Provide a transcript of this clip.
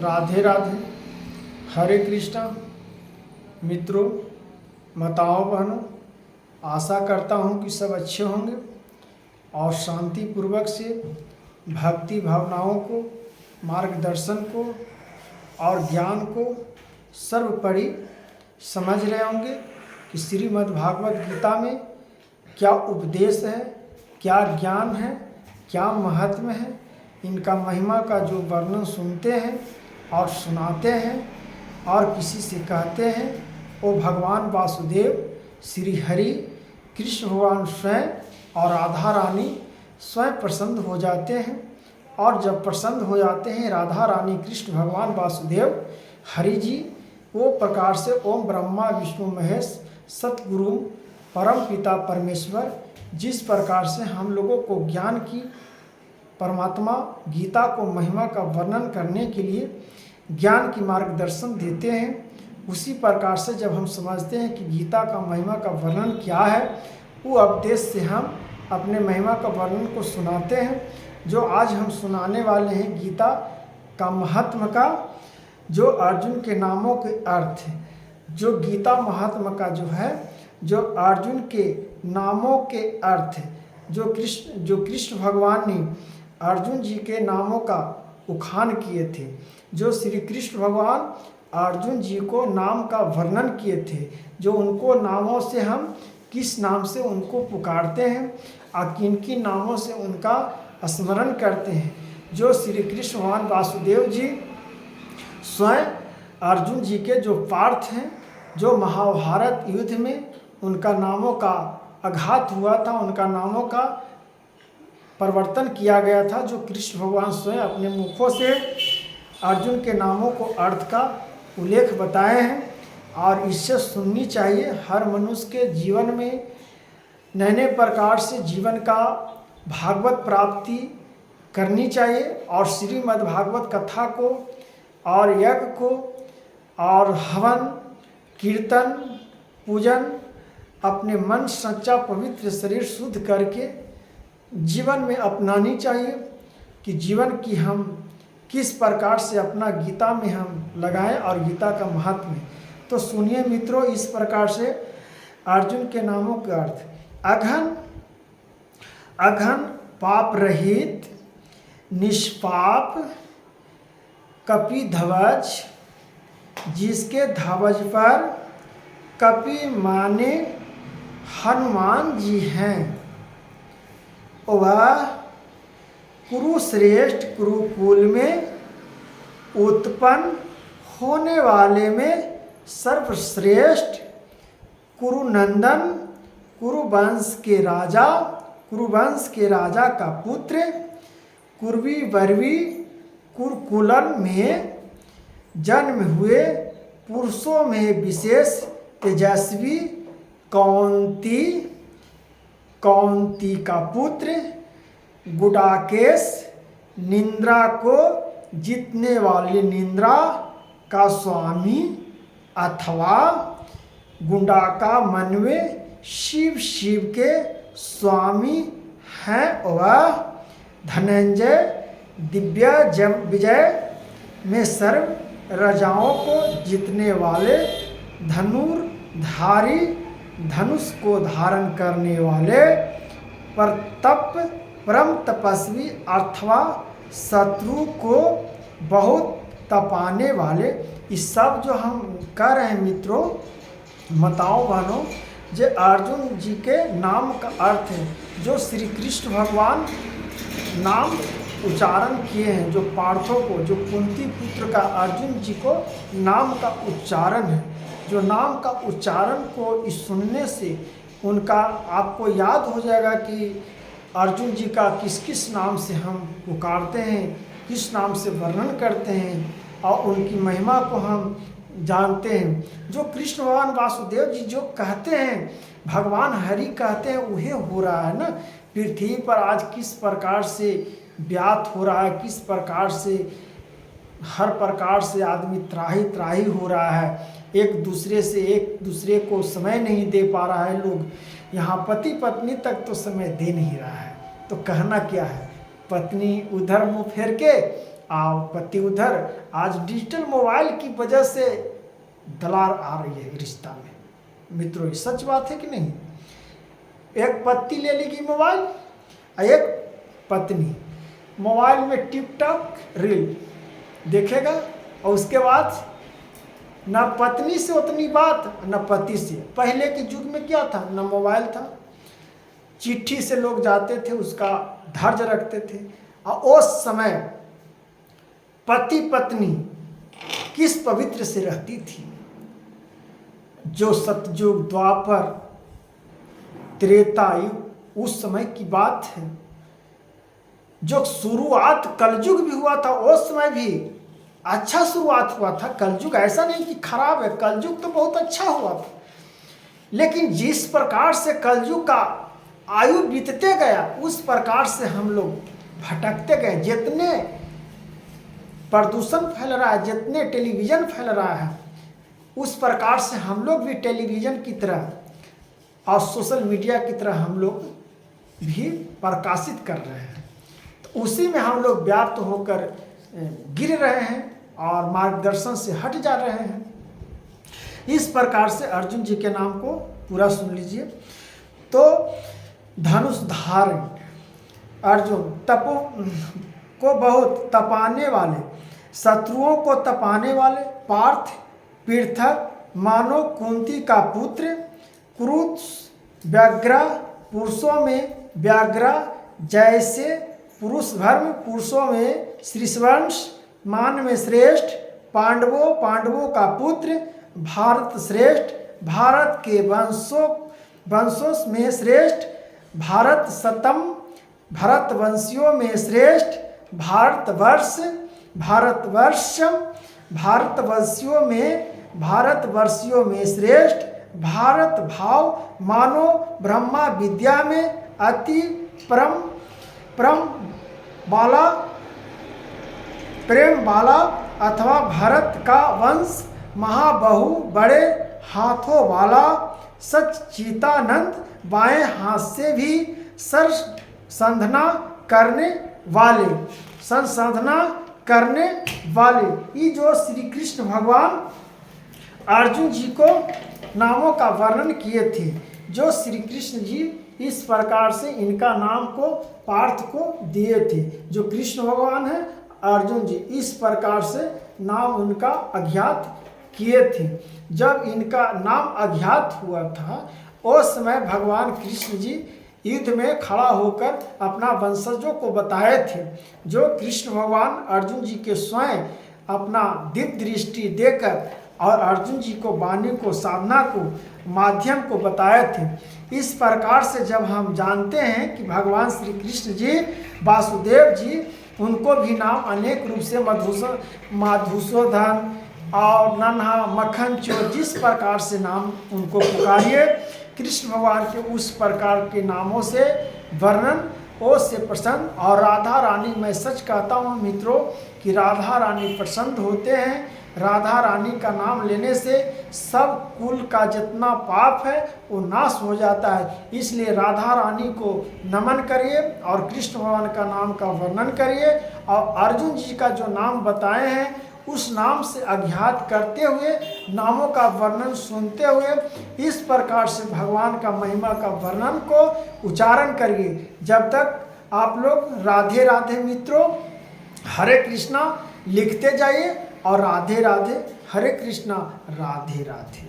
राधे राधे। हरे कृष्णा। मित्रों, माताओं बहनों, आशा करता हूँ कि सब अच्छे होंगे और शांति पूर्वक से भक्ति भावनाओं को, मार्गदर्शन को और ज्ञान को सर्वोपरि समझ रहे होंगे कि श्रीमद् भागवत गीता में क्या उपदेश है, क्या ज्ञान है, क्या महत्व है। इनका महिमा का जो वर्णन सुनते हैं और सुनाते हैं और किसी से कहते हैं, वो भगवान वासुदेव श्री हरि कृष्ण भगवान स्वयं और राधा रानी स्वयं प्रसन्न हो जाते हैं। और जब प्रसन्न हो जाते हैं राधा रानी कृष्ण भगवान वासुदेव हरि जी, वो प्रकार से ओम ब्रह्मा विष्णु महेश सतगुरु परम पिता परमेश्वर जिस प्रकार से हम लोगों को ज्ञान की परमात्मा गीता को महिमा का वर्णन करने के लिए ज्ञान की मार्गदर्शन देते हैं, उसी प्रकार से जब हम समझते हैं कि गीता का महिमा का वर्णन क्या है, वो उपदेश से हम अपने महिमा का वर्णन को सुनाते हैं। जो आज हम सुनाने वाले हैं गीता का महत्व का, जो अर्जुन के नामों के अर्थ है, जो गीता महात्मा का जो है, जो अर्जुन के नामों के अर्थ है, जो कृष्ण भगवान ने अर्जुन जी के नामों का उखान किए थे, जो श्री कृष्ण भगवान अर्जुन जी को नाम का वर्णन किए थे, जो उनको नामों से हम किस नाम से उनको पुकारते हैं और किन किन नामों से उनका स्मरण करते हैं। जो श्री कृष्ण भगवान वासुदेव जी स्वयं अर्जुन जी के जो पार्थ हैं, जो महाभारत युद्ध में उनका नामों का आघात हुआ था, उनका नामों का परिवर्तन किया गया था, जो कृष्ण भगवान स्वयं अपने मुखों से अर्जुन के नामों को अर्थ का उल्लेख बताए हैं। और इससे सुननी चाहिए हर मनुष्य के जीवन में नए नए प्रकार से जीवन का भागवत प्राप्ति करनी चाहिए और श्रीमद् भागवत कथा को और यज्ञ को और हवन कीर्तन पूजन अपने मन सच्चा पवित्र शरीर शुद्ध करके जीवन में अपनानी चाहिए कि जीवन की हम किस प्रकार से अपना गीता में हम लगाएं और गीता का महत्व है। तो सुनिए मित्रों, इस प्रकार से अर्जुन के नामों का अर्थ। अघन पाप रहित निष्पाप कपि ध्वज, जिसके ध्वज पर कपि माने हनुमान जी हैं, वह कुरुश्रेष्ठ कुरुकुल में उत्पन्न होने वाले में सर्वश्रेष्ठ कुरुनंदन कुरुवंश के राजा का पुत्र, कुर्वी वर्वी कुरुकुलन में जन्म हुए पुरुषों में विशेष तेजस्वी कौंती का पुत्र, गुडाकेश निंद्रा को जीतने वाली निंद्रा का स्वामी अथवा गुंडाका मनवे शिव के स्वामी हैं, वह धनंजय दिव्य विजय में सर्व राजाओं को जीतने वाले धनुर्धारी, धनुष को धारण करने वाले परम तपस्वी अथवा शत्रु को बहुत तपाने वाले। इस सब जो हम कर रहे हैं मित्रों, माताओं बहनों, जो अर्जुन जी के नाम का अर्थ है, जो श्री कृष्ण भगवान नाम उच्चारण किए हैं, जो पार्थों को, जो कुंती पुत्र का अर्जुन जी को नाम का उच्चारण है, जो नाम का उच्चारण को इस सुनने से उनका आपको याद हो जाएगा कि अर्जुन जी का किस किस नाम से हम पुकारते हैं, किस नाम से वर्णन करते हैं और उनकी महिमा को हम जानते हैं। जो कृष्ण भगवान वासुदेव जी जो कहते हैं, भगवान हरि कहते हैं, वही हो रहा है ना। पृथ्वी पर आज किस प्रकार से व्यात हो रहा है, किस प्रकार से हर प्रकार से आदमी त्राही हो रहा है, एक दूसरे को समय नहीं दे पा रहा है। लोग यहाँ पति पत्नी तक तो समय दे नहीं रहा है। तो कहना क्या है, पत्नी उधर मुँह फेर के पति उधर। आज डिजिटल मोबाइल की वजह से दरार आ रही है रिश्ता में। मित्रों, ये सच बात है कि नहीं? एक पति ले लेगी मोबाइल और एक पत्नी मोबाइल में टिकटॉक रील देखेगा और उसके बाद न पत्नी से उतनी बात न पति से। पहले के युग में क्या था? न मोबाइल था, चिट्ठी से लोग जाते थे, उसका धैर्ज रखते थे। और उस समय पति पत्नी किस पवित्र से रहती थी। जो सतयुग, द्वापर, त्रेता युग, उस समय की बात है। जो शुरुआत कलयुग भी हुआ था, उस समय भी अच्छा शुरुआत हुआ था। कलयुग ऐसा नहीं कि खराब है, कलयुग तो बहुत अच्छा हुआ था। लेकिन जिस प्रकार से कलयुग का आयु बीतते गया, उस प्रकार से हम लोग भटकते गए। जितने प्रदूषण फैल रहा है, जितने टेलीविज़न फैल रहा है, उस प्रकार से हम लोग भी टेलीविज़न की तरह और सोशल मीडिया की तरह हम लोग भी प्रकाशित कर रहे हैं। तो उसी में हम लोग व्याप्त होकर गिर रहे हैं और मार्गदर्शन से हट जा रहे हैं। इस प्रकार से अर्जुन जी के नाम को पूरा सुन लीजिए। तो धनुष धारण अर्जुन, तपो को बहुत तपाने वाले, शत्रुओं को तपाने वाले, पार्थ पृथक मानो कुंती का पुत्र, क्रुत व्याघ्र पुरुषों में व्याघ्र, जैसे पुरुष धर्म पुरुषों में श्रीवंश, मान में श्रेष्ठ, पांडवों का पुत्र, भारत श्रेष्ठ, भारत के वंशों में श्रेष्ठ, भारत शतम, भरतवंशियों में श्रेष्ठ, भारतवर्षियों में श्रेष्ठ, भारत भाव मानो ब्रह्मा विद्या में अति प्रेम वाला, अथवा भरत का वंश महाबहु बड़े हाथों वाला, सच्चिदानंद बाएं हाथ से भी संसाधना करने वाले। ये जो श्री कृष्ण भगवान अर्जुन जी को नामों का वर्णन किए थे, जो श्री कृष्ण जी इस प्रकार से इनका नाम को पार्थ को दिए थे। जो कृष्ण भगवान है, अर्जुन जी इस प्रकार से नाम उनका अज्ञात किए थे। जब इनका नाम अज्ञात हुआ था, उस समय भगवान कृष्ण जी युद्ध में खड़ा होकर अपना वंशजों को बताए थे। जो कृष्ण भगवान अर्जुन जी के स्वयं अपना दिव्य दृष्टि देकर और अर्जुन जी को वाणी को, साधना को, माध्यम को बताए थे। इस प्रकार से जब हम जानते हैं कि भगवान श्री कृष्ण जी, वासुदेव जी, उनको भी नाम अनेक रूप से मधुसूदन और नन्हा, मक्खन चोर, जिस प्रकार से नाम उनको पुकारिए, कृष्ण भगवान के उस प्रकार के नामों से वर्णन ओ से प्रसन्न। और राधा रानी, मैं सच कहता हूँ मित्रों कि राधा रानी प्रसन्न होते हैं। राधा रानी का नाम लेने से सब कुल का जितना पाप है वो नाश हो जाता है। इसलिए राधा रानी को नमन करिए और कृष्ण भगवान का नाम का वर्णन करिए। और अर्जुन जी का जो नाम बताए हैं, उस नाम से अज्ञात करते हुए, नामों का वर्णन सुनते हुए, इस प्रकार से भगवान का महिमा का वर्णन को उच्चारण करिए। जब तक आप लोग राधे राधे मित्रों, हरे कृष्णा लिखते जाइए और राधे राधे, हरे कृष्णा, राधे राधे।